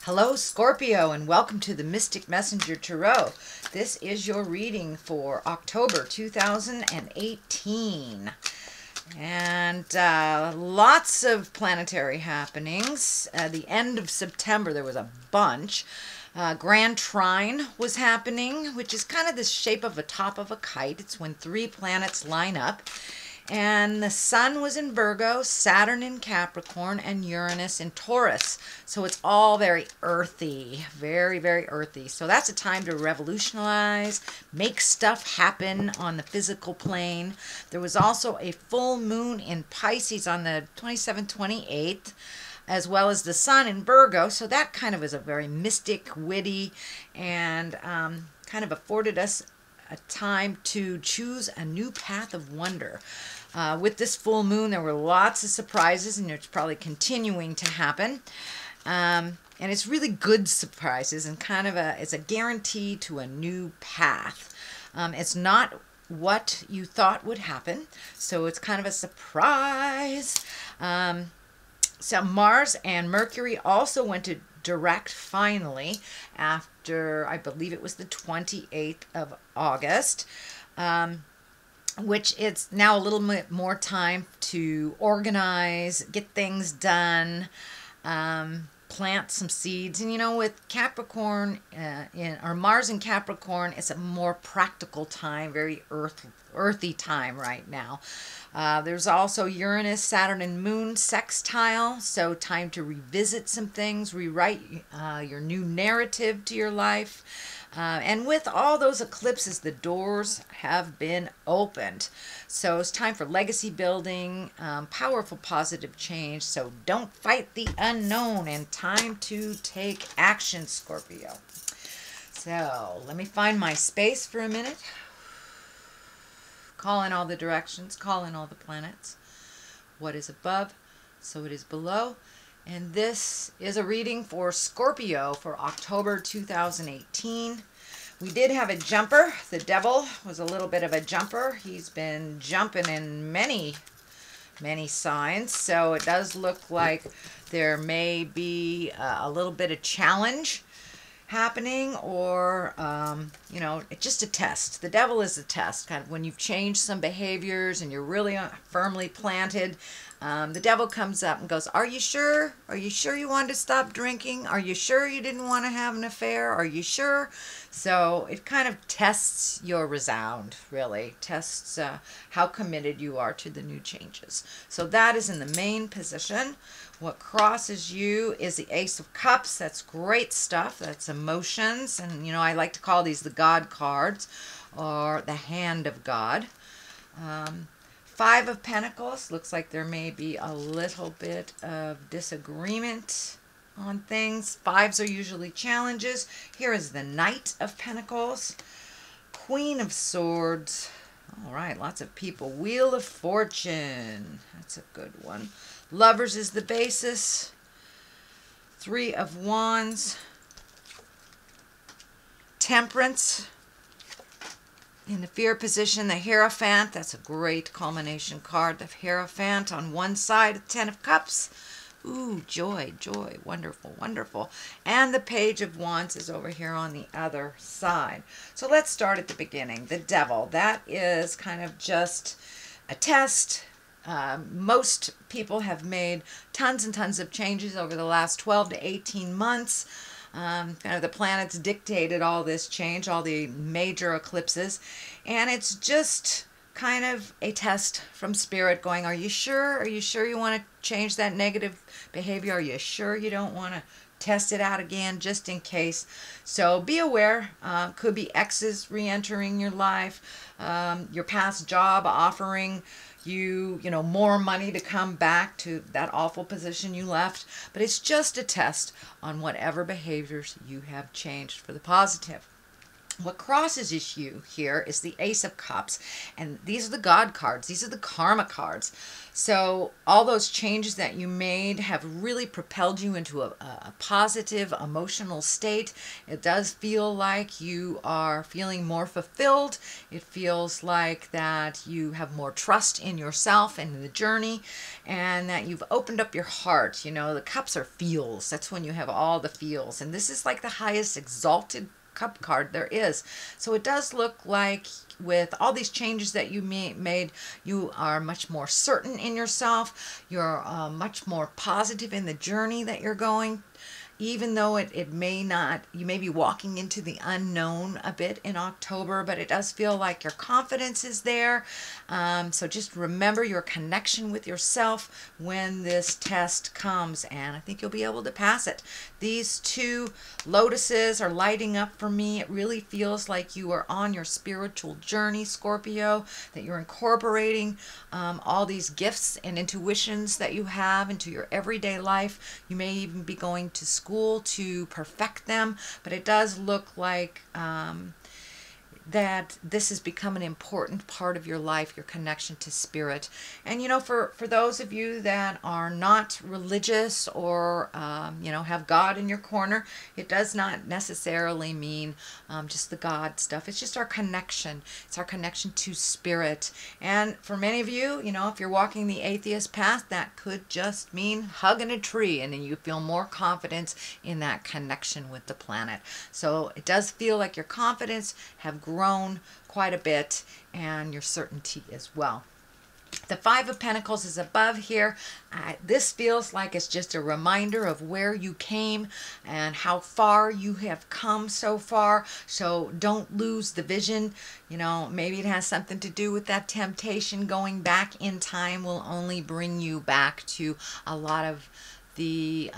Hello Scorpio, and welcome to the Mystic Messenger Tarot. This is your reading for October 2018. And lots of planetary happenings. The end of September there was a bunch. Grand Trine was happening, which is kind of the shape of the top of a kite. It's when three planets line up. And the sun was in Virgo, Saturn in Capricorn, and Uranus in Taurus. So it's all very earthy, very, very earthy. So that's a time to revolutionize, make stuff happen on the physical plane. There was also a full moon in Pisces on the 27th, 28th, as well as the sun in Virgo. So that kind of is a very mystic, witty, and kind of afforded us a time to choose a new path of wonder. With this full moon, there were lots of surprises, and it's probably continuing to happen. And it's really good surprises, and kind of it's a guarantee to a new path. It's not what you thought would happen, so it's kind of a surprise. So Mars and Mercury also went to direct finally after, I believe it was the 28th of August, which it's now a little bit more time to organize, get things done, plant some seeds. And you know, with Capricorn or Mars in Capricorn, it's a more practical time, very earthy time right now. There's also Uranus, Saturn, and Moon sextile, so time to revisit some things, rewrite your new narrative to your life. And with all those eclipses, the doors have been opened. So it's time for legacy building, powerful positive change. So don't fight the unknown, and time to take action, Scorpio. So let me find my space for a minute. Call in all the directions, call in all the planets. What is above, so it is below. And this is a reading for Scorpio for October 2018. We did have a jumper. The devil was a little bit of a jumper. He's been jumping in many signs. So it does look like there may be a little bit of challenge happening, or you know, it's just a test. The devil is a test. Kind of when you've changed some behaviors and you're really firmly planted, the devil comes up and goes, are you sure? Are you sure you wanted to stop drinking? Are you sure you didn't want to have an affair? Are you sure? So it kind of tests your resound, really. Tests how committed you are to the new changes. So that is in the main position. What crosses you is the Ace of Cups. That's great stuff. That's emotions. And, you know, I like to call these the God cards, or the Hand of God. Five of Pentacles. Looks like there may be a little bit of disagreement on things. Fives are usually challenges. Here is the Knight of Pentacles. Queen of Swords. All right, lots of people. Wheel of Fortune. That's a good one. Lovers is the basis. Three of Wands. Temperance. In the fear position, the Hierophant. That's a great culmination card. The Hierophant on one side, 10 of Cups. Ooh, joy, joy. Wonderful, wonderful. And the Page of Wands is over here on the other side. So let's start at the beginning. The devil. That is kind of just a test. Most people have made tons and tons of changes over the last 12 to 18 months. Kind of the planets dictated all this change, all the major eclipses. And it's just kind of a test from Spirit going, are you sure? Are you sure you want to change that negative behavior? Are you sure you don't want to test it out again just in case? So be aware. Could be exes re-entering your life, your past job offering you know, more money to come back to that awful position you left. But it's just a test on whatever behaviors you have changed for the positive. What crosses you here is the Ace of Cups, and these are the God cards. These are the karma cards. So all those changes that you made have really propelled you into a positive emotional state. It does feel like you are feeling more fulfilled. It feels like that you have more trust in yourself and in the journey, and that you've opened up your heart. You know, the cups are feels. That's when you have all the feels. And this is like the highest exalted cup card there is. So it does look like with all these changes that you made, you are much more certain in yourself. You're much more positive in the journey that you're going. Even though it may not, you may be walking into the unknown a bit in October, but it does feel like your confidence is there. So just remember your connection with yourself when this test comes, and I think you'll be able to pass it. These two lotuses are lighting up for me. It really feels like you are on your spiritual journey, Scorpio, that you're incorporating all these gifts and intuitions that you have into your everyday life. You may even be going to school to perfect them, but it does look like that this has become an important part of your life, your connection to spirit. And you know, for those of you that are not religious or you know, have God in your corner, it does not necessarily mean just the God stuff. It's just our connection. It's our connection to spirit. And for many of you, you know, if you're walking the atheist path, that could just mean hugging a tree, and then you feel more confidence in that connection with the planet. So it does feel like your confidence have grown quite a bit, and your certainty as well. The Five of Pentacles is above here. This feels like it's just a reminder of where you came and how far you have come so far. So don't lose the vision. You know, maybe it has something to do with that temptation. Going back in time will only bring you back to a lot of the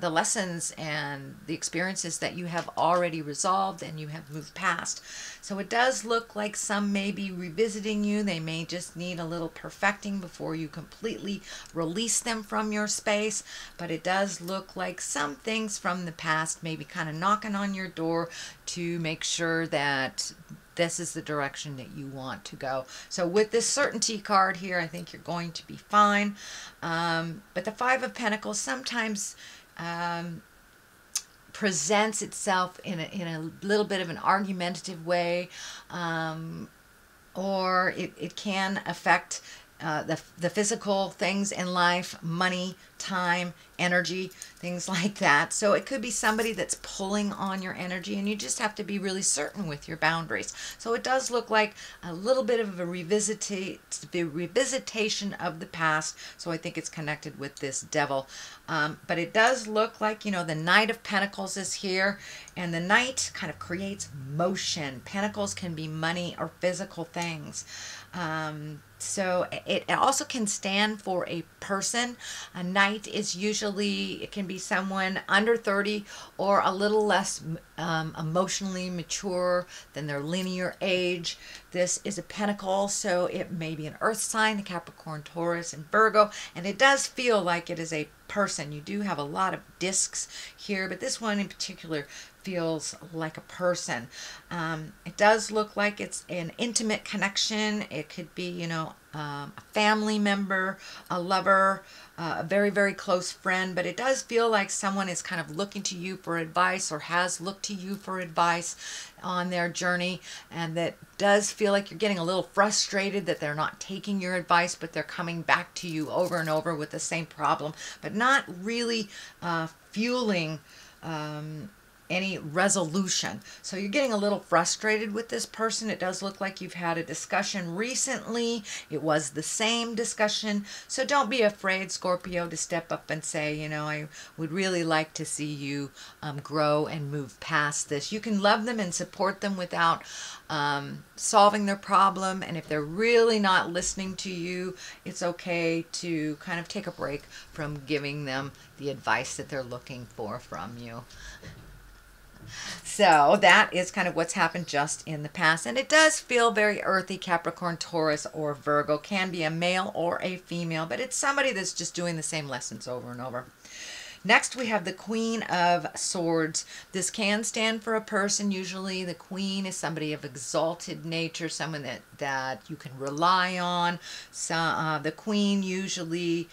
lessons and the experiences that you have already resolved and you have moved past. So it does look like some may be revisiting you. They may just need a little perfecting before you completely release them from your space. But it does look like some things from the past may be kind of knocking on your door to make sure that this is the direction that you want to go. So with this certainty card here, I think you're going to be fine. But the Five of Pentacles sometimes presents itself in a little bit of an argumentative way, or it can affect the physical things in life, money, time, energy, things like that. So it could be somebody that's pulling on your energy, and you just have to be really certain with your boundaries. So it does look like a little bit of a revisitation of the past. So I think it's connected with this devil. But it does look like, you know, the Knight of Pentacles is here, and the Knight kind of creates motion. Pentacles can be money or physical things. So it also can stand for a person. A Knight is usually, it can be someone under 30 or a little less emotionally mature than their linear age. This is a pentacle, so it may be an earth sign, Capricorn, Taurus, and Virgo, and it does feel like it is a person. You do have a lot of discs here, but this one in particular feels like a person. It does look like it's an intimate connection. It could be, you know, a family member, a lover, a very, very close friend, but it does feel like someone is kind of looking to you for advice or has looked to you for advice on their journey, and that does feel like you're getting a little frustrated that they're not taking your advice, but they're coming back to you over and over with the same problem, but not really fueling any resolution. So you're getting a little frustrated with this person. It does look like you've had a discussion recently. It was the same discussion. So don't be afraid, Scorpio, to step up and say, you know, I would really like to see you grow and move past this. You can love them and support them without solving their problem. And if they're really not listening to you, it's okay to kind of take a break from giving them the advice that they're looking for from you. So that is kind of what's happened just in the past. And it does feel very earthy, Capricorn, Taurus, or Virgo. Can be a male or a female, but it's somebody that's just doing the same lessons over and over. Next, we have the Queen of Swords. This can stand for a person. Usually the Queen is somebody of exalted nature, someone that you can rely on. So, the Queen usually,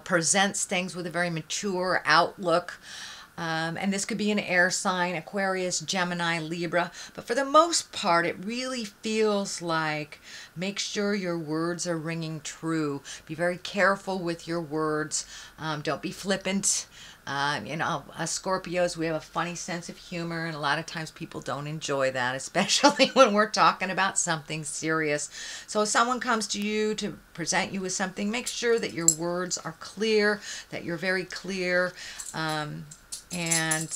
presents things with a very mature outlook. And this could be an air sign, Aquarius, Gemini, Libra. But for the most part, it really feels like make sure your words are ringing true. Be very careful with your words. Don't be flippant. Us Scorpios, we have a funny sense of humor, and a lot of times people don't enjoy that, especially when we're talking about something serious. So if someone comes to you to present you with something, make sure that your words are clear, that you're very clear, and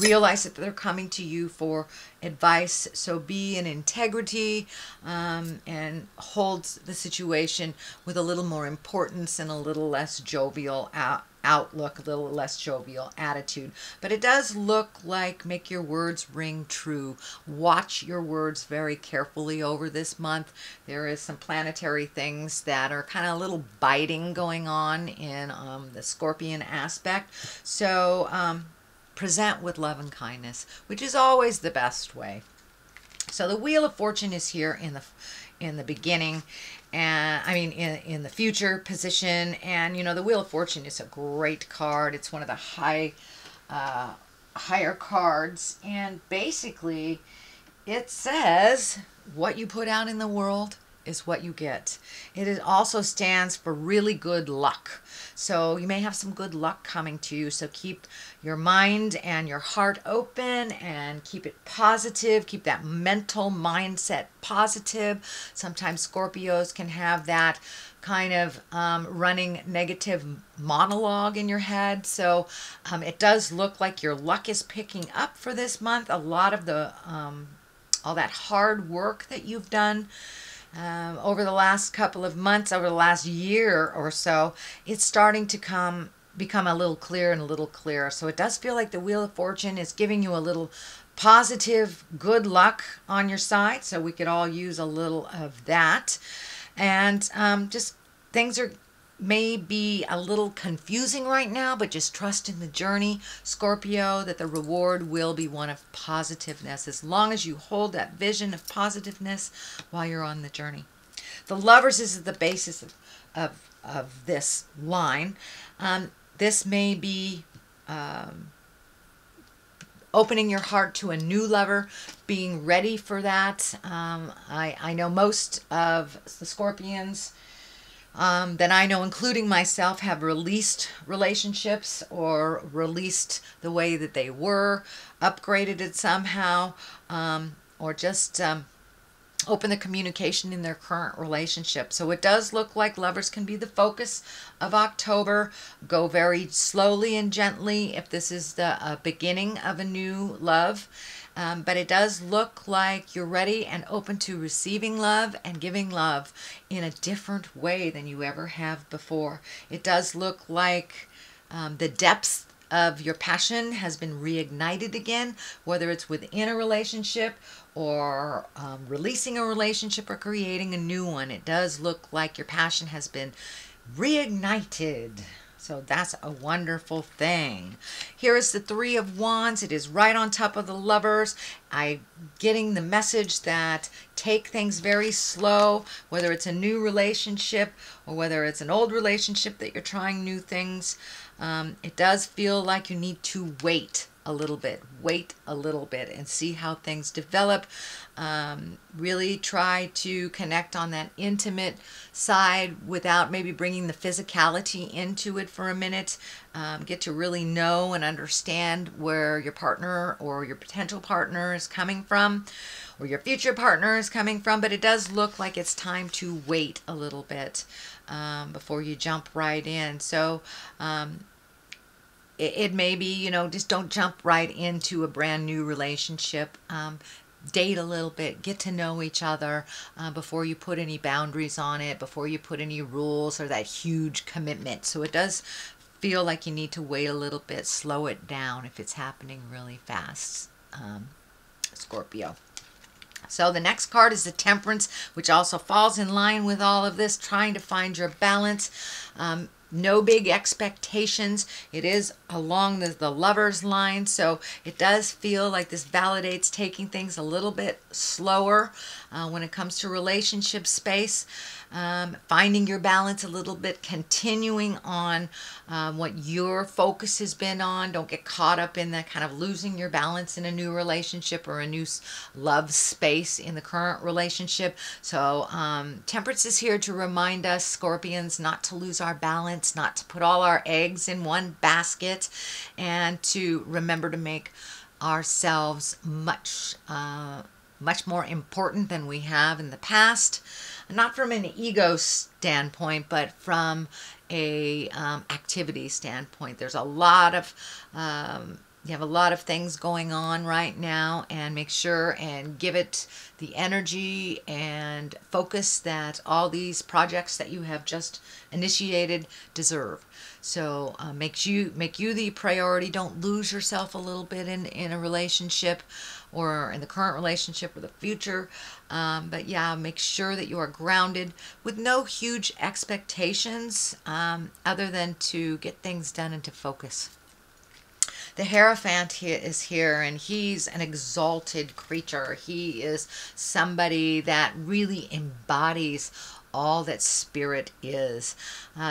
realize that they're coming to you for advice. So be in integrity, and hold the situation with a little more importance and a little less jovial outlook, a little less jovial attitude. But it does look like make your words ring true. Watch your words very carefully over this month. There is some planetary things that are kind of a little biting going on in the Scorpion aspect. So present with love and kindness, which is always the best way. So the Wheel of Fortune is here in the beginning, and I mean in the future position. And the Wheel of Fortune is a great card. It's one of the higher cards, and basically it says what you put out in the world is what you get. It also stands for really good luck. So you may have some good luck coming to you. So keep your mind and your heart open and keep it positive. Keep that mental mindset positive. Sometimes Scorpios can have that kind of running negative monologue in your head. So it does look like your luck is picking up for this month. A lot of the all that hard work that you've done over the last couple of months, over the last year or so, it's starting to become a little clearer and a little clearer. So it does feel like the Wheel of Fortune is giving you a little positive good luck on your side. So we could all use a little of that. And just things may be a little confusing right now, but just trust in the journey, Scorpio, that the reward will be one of positiveness, as long as you hold that vision of positiveness while you're on the journey. The Lovers is the basis of this line. This may be opening your heart to a new lover, being ready for that. I know most of the Scorpions that I know, including myself, have released relationships or released the way that they were, upgraded it somehow, or just open the communication in their current relationship. So it does look like Lovers can be the focus of October. Go very slowly and gently if this is the beginning of a new love. But it does look like you're ready and open to receiving love and giving love in a different way than you ever have before. It does look like the depths of your passion has been reignited again, whether it's within a relationship or releasing a relationship or creating a new one. It does look like your passion has been reignited. So that's a wonderful thing. Here is the Three of Wands. It is right on top of the Lovers. I'm getting the message that take things very slow, whether it's a new relationship or whether it's an old relationship that you're trying new things. It does feel like you need to wait a little bit and see how things develop. Really try to connect on that intimate side without maybe bringing the physicality into it for a minute. Get to really know and understand where your partner or your potential partner is coming from, or your future partner is coming from. But it does look like it's time to wait a little bit before you jump right in. So it may be, just don't jump right into a brand new relationship. Date a little bit, get to know each other before you put any boundaries on it, before you put any rules or that huge commitment. So it does feel like you need to wait a little bit, slow it down if it's happening really fast, Scorpio. So the next card is the Temperance, which also falls in line with all of this, trying to find your balance. No big expectations. It is along the lover's line, so it does feel like this validates taking things a little bit slower when it comes to relationship space. Finding your balance a little bit, continuing on what your focus has been on. Don't get caught up in that kind of losing your balance in a new relationship or a new love space in the current relationship. So Temperance is here to remind us, Scorpions, not to lose our balance, not to put all our eggs in one basket, and to remember to make ourselves much more important than we have in the past. Not from an ego standpoint, but from a activity standpoint. There's a lot of you have a lot of things going on right now, and make sure and give it the energy and focus that all these projects that you have just initiated deserve. So make you the priority. Don't lose yourself a little bit in a relationship or in the current relationship or the future. But yeah, make sure that you are grounded with no huge expectations other than to get things done and to focus. The Hierophant is here, and he's an exalted creature. He is somebody that really embodies all that spirit is.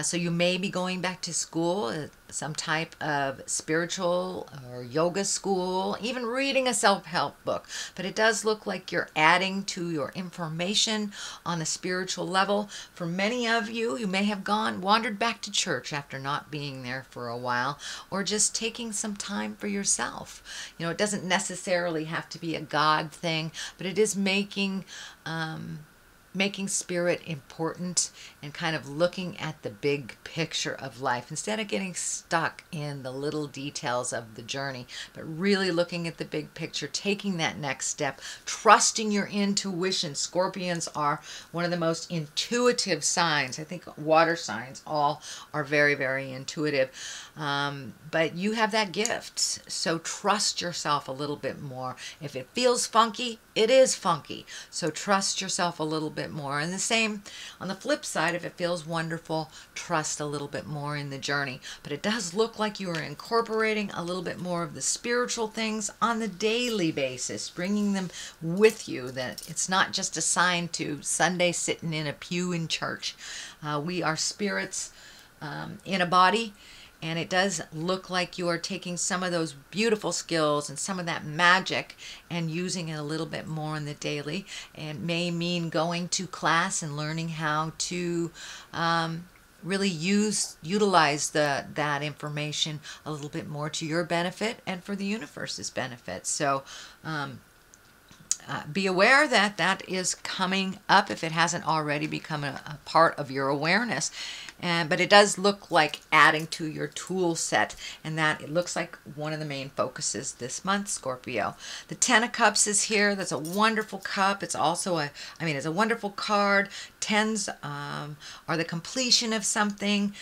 So you may be going back to school, some type of spiritual or yoga school, even reading a self-help book. But it does look like you're adding to your information on the spiritual level. For many of you, you may have wandered back to church after not being there for a while, or just taking some time for yourself. You know, it doesn't necessarily have to be a God thing, but it is making spirit important and kind of looking at the big picture of life instead of getting stuck in the little details of the journey, but really looking at the big picture, taking that next step, trusting your intuition. Scorpions are one of the most intuitive signs. I think water signs all are very, very intuitive. But you have that gift, so trust yourself a little bit more. If it feels funky, it is funky. So trust yourself a little bit more. And the same on the flip side, if it feels wonderful, trust a little bit more in the journey. But it does look like you are incorporating a little bit more of the spiritual things on the daily basis, bringing them with you, that it's not just assigned to Sunday sitting in a pew in church. We are spirits in a body. And it does look like you are taking some of those beautiful skills and some of that magic and using it a little bit more in the daily. And may mean going to class and learning how to really utilize that information a little bit more to your benefit and for the universe's benefit. So be aware that that is coming up if it hasn't already become a part of your awareness. But it does look like adding to your tool set, and that it looks like one of the main focuses this month, Scorpio. The Ten of Cups is here. That's a wonderful cup. It's also it's a wonderful card. Tens are the completion of something.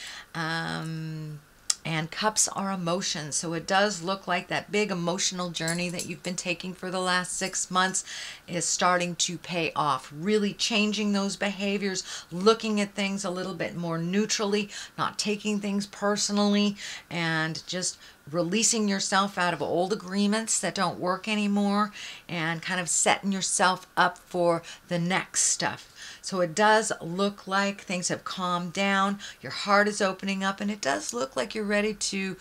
And cups are emotions. So it does look like that big emotional journey that you've been taking for the last 6 months is starting to pay off. Really changing those behaviors, looking at things a little bit more neutrally, not taking things personally, and just releasing yourself out of old agreements that don't work anymore, and kind of setting yourself up for the next stuff. So it does look like things have calmed down, your heart is opening up, and it does look like you're ready to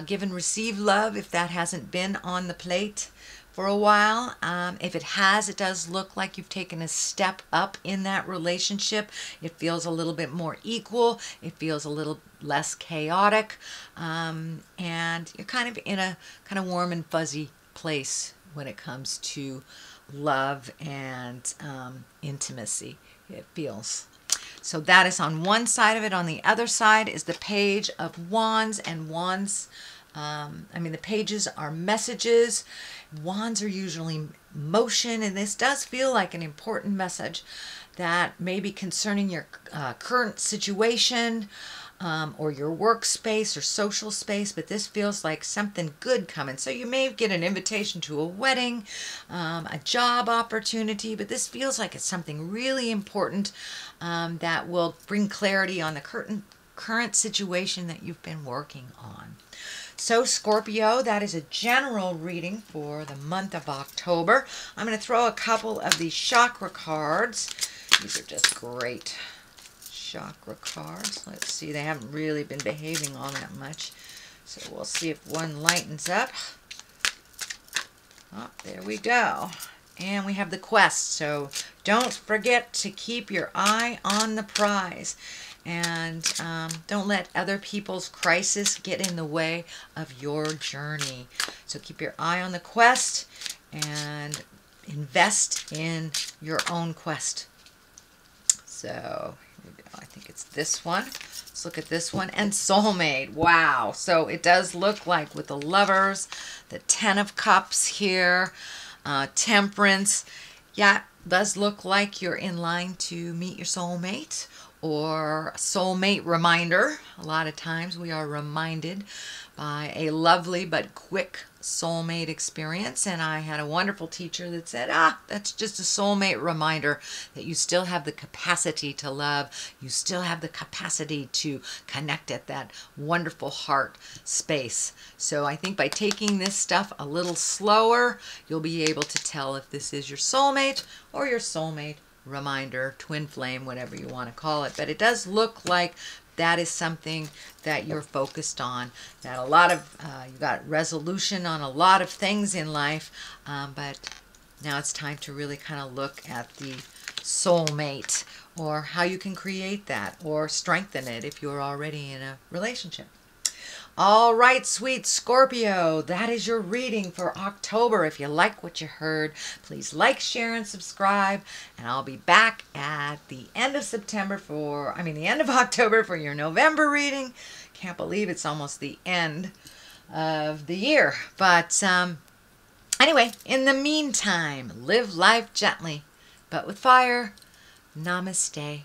give and receive love if that hasn't been on the plate for a while. If it has, it does look like you've taken a step up in that relationship. It feels a little bit more equal. It feels a little less chaotic. And you're kind of in a kind of warm and fuzzy place when it comes to love and intimacy. It feels. So that is on one side of it. On the other side is the Page of Wands, and wands, the pages are messages. Wands are usually motion, and this does feel like an important message that may be concerning your current situation, or your workspace or social space, but this feels like something good coming. So you may get an invitation to a wedding, a job opportunity, but this feels like it's something really important that will bring clarity on the current situation that you've been working on. So Scorpio, that is a general reading for the month of October. I'm going to throw a couple of these chakra cards. These are just great chakra cards. Let's see, they haven't really been behaving all that much. So we'll see if one lightens up. Oh, there we go. And we have the quest. So don't forget to keep your eye on the prize. And don't let other people's crisis get in the way of your journey. So keep your eye on the quest and invest in your own quest. So here we go. I think it's this one. Let's look at this one. And soulmate. Wow. So it does look like with the lovers, the 10 of cups here, temperance. Yeah, it does look like you're in line to meet your soulmate or soulmate reminder. A lot of times we are reminded by a lovely but quick soulmate experience, and I had a wonderful teacher that said, that's just a soulmate reminder that you still have the capacity to love, you still have the capacity to connect at that wonderful heart space. So I think by taking this stuff a little slower, you'll be able to tell if this is your soulmate or your soulmate reminder, twin flame, whatever you want to call it. But it does look like that is something that you're focused on, that a lot of, you got resolution on a lot of things in life, but now it's time to really kind of look at the soulmate or how you can create that or strengthen it if you're already in a relationship. All right, sweet Scorpio, that is your reading for October. If you like what you heard, please like, share, and subscribe. And I'll be back at the end of the end of October for your November reading. Can't believe it's almost the end of the year. But anyway, in the meantime, live life gently, but with fire. Namaste.